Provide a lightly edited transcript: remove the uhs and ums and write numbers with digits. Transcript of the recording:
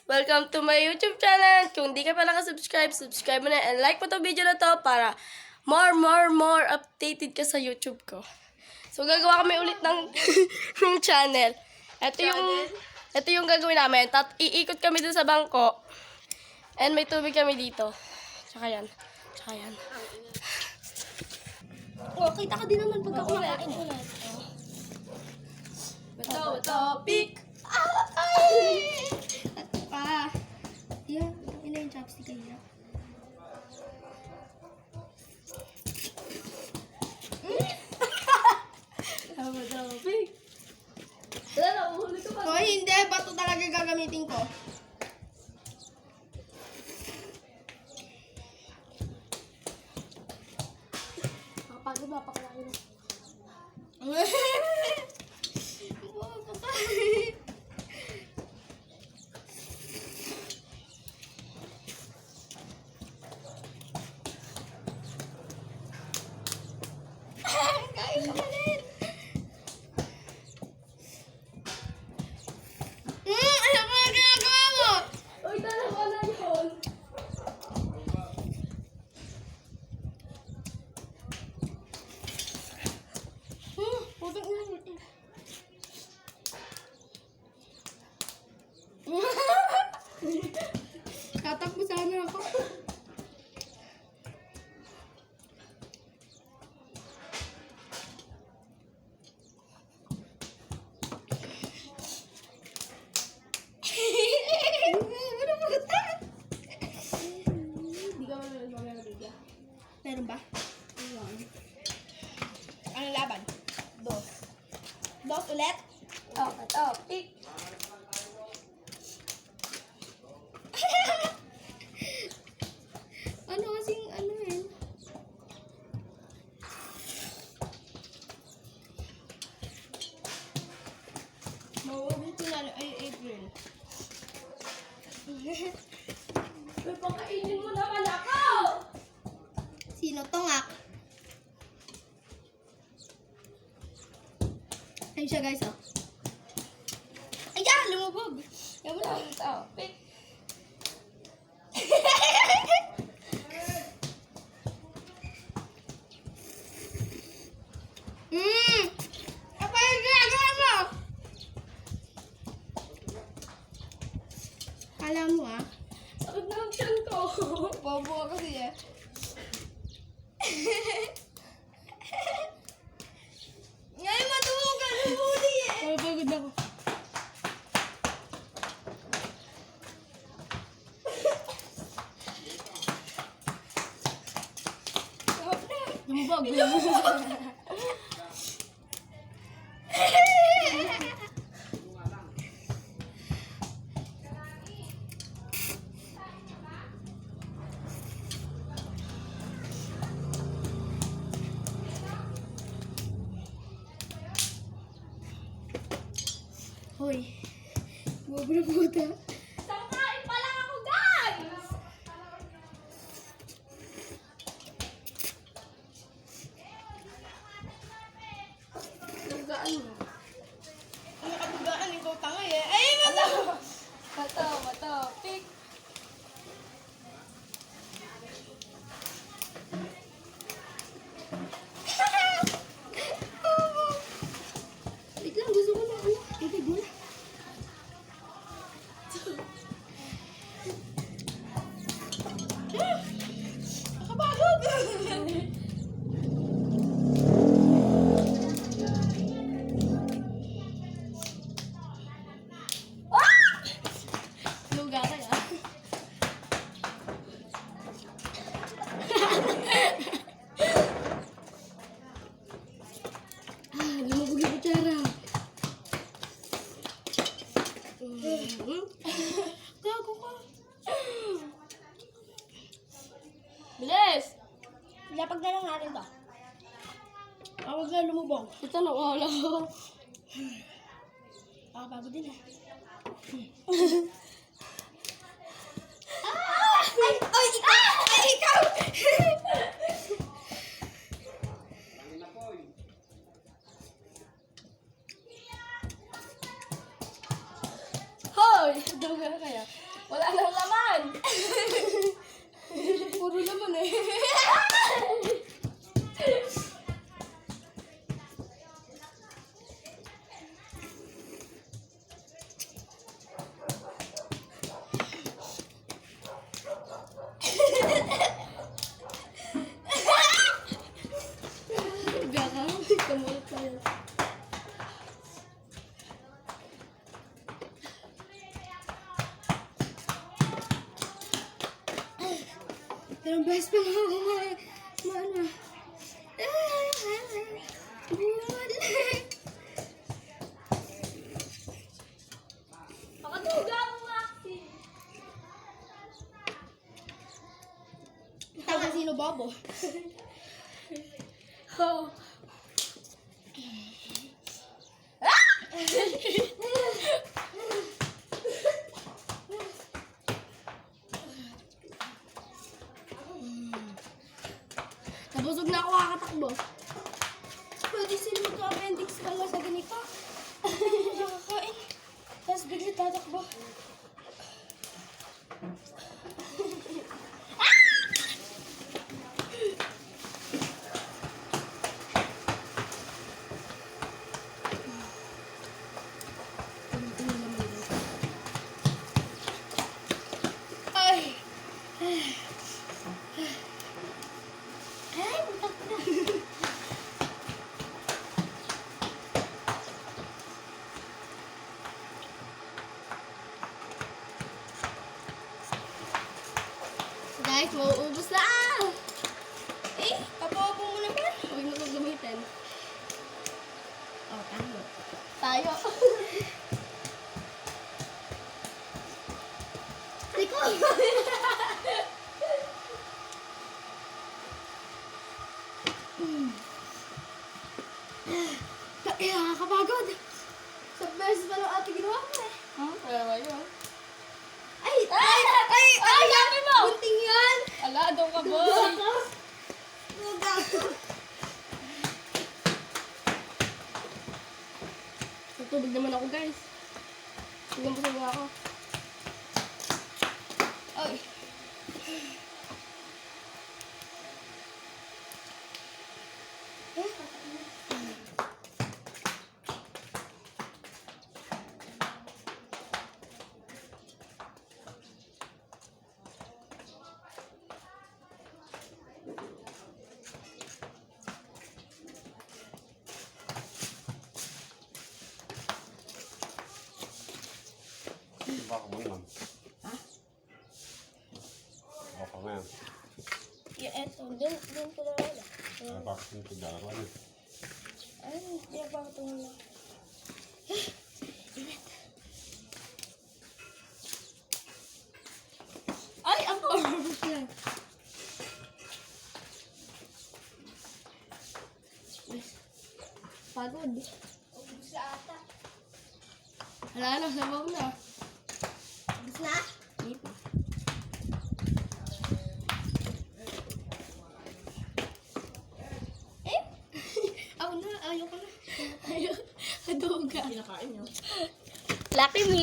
Welcome to my YouTube channel. Kung di ka pa nakasubscribe, subscribe mo na and like mo tong video na to para more updated ka sa YouTube ko. So, gagawa kami ulit ng, ng channel. Ito yung gagawin namin. Iikot kami dun sa bangko. And may tubig kami dito. Tsaka yan. Oh, kita ka din naman pagka kumakain eh. Bato, pick! At pa. Yan, ina yung chopstick kayo. Bato, pick! Wala na, uhuli ko pa. Oh, hindi. Bato talaga gagamitin ko. Nakapagod ba? Pakalaki na. Oh, patay. Kain ka ulit. Ano ba yung ginagawa mo? Uy, dalawa na yun. Putang ina mo. Tatakbo sana ako. Ano ba ito? Hindi ka mamaya bigyan. Meron ba? Ano laban? Dos. Dos ulit? Bato, pick! Ano kasing ano eh? Mawabuti na ay April. Uy, pakainin mo naman ako! Sino to nga? Ayun siya guys oh. Ayan! Lumubog! Yan mo na. Bato, pick! Apa yung ginagawa mo? Kala mo ah. Sakit na ang tiyan ko. Bobo ka kasi eh. Ngayon matuhugan! Lumuli eh! Pagod ako. Lumubog. Hoy. Bobo na puta. Sangkain pa lang ako, guys! Nagaan mo. Ang nakatugaan ikaw tanga eh. Ay, mata! Bato, pick! Wait lang, gusto ko na ano. Ibig mo na. Nakapagod! Luga ka ya. Lumabog yung kutsara. Gago ka. Bilis! Lapag na lang natin to. Huwag na lumubog. Ito na wala ko. Nakapagod din eh. Ay, ikaw! Ay, ikaw! Hoy! Duga kaya. Pero best pa nga ako ano. Bumalik. Pakatuga mo, Maxi. Taga sino Bobo? Oh. Nabusog na ako kakatakbo. Pwede sila magka-appendix pala sa ganito. Nakakain. Tapos bigla tatakbo. Ay! Ay, butak na. Guys, mauubos na! Eh, kapo-apo mo naman. Huwag mo kong gamitin. Oh, tayo. Tayo. Tiko! Kaya nakakapagod. Sa beses pa lang ate ginawa ko eh. Kaya ba yun? Ay! Ay! Ay! Ay! Sabi mo! Bunting yan! Ala, doon ka, boy. Tutubig naman ako, guys. Tignan po sa mga ako. Ay! Baka mo yan. Ha? Baka mo yan. Yung eto, dun ko na wala. Ay, baka mo tigdala yan. Ay, hindi ba ito wala? Ay, ako! Pagod. Ubus na ata. Wala na, sabaw na. Ubus na? Hindi pa. Eh? Ako na, ayoko na. Ayaw. Adoga. Kinakain niyo. Lucky me.